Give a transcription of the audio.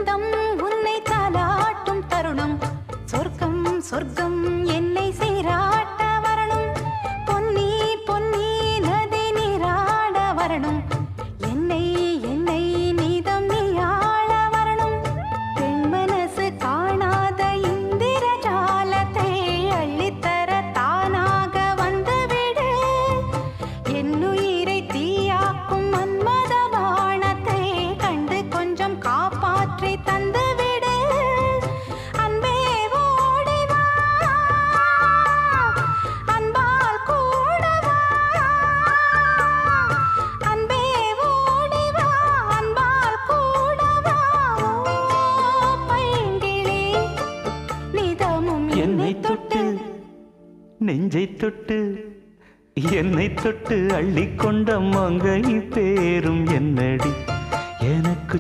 சொந்தம் உன்னை தாலாட்டும் தருணம் சொர்க்கம் சொர்க்கம் என்னை சீராட்ட வரணும் பொன்னி பொன்னி நதி நீராட வரணும் என்னை என்னை நீதம் நீயாள வரணும் பெண் மனசு காணாத இந்திர ஜாலத்தை அள்ளித்தர தானாக வந்துவிடு என்னுயிரை தீயாக்கும் மன்மத வானத்தை கண்டு கொஞ்சம் காப்பாற்றி தந்துவிடு அன்பே ஓடிவா அன்பால் கூடவா அன்பே ஓடிவா அன்பால் கூடவா பைங்கிளி நிதமும் என்னை தொட்டு நெஞ்சை தொட்டு என்னை தொட்டு அள்ளிக்கொண்ட மங்கை பேரும் என்னடி எனக்கு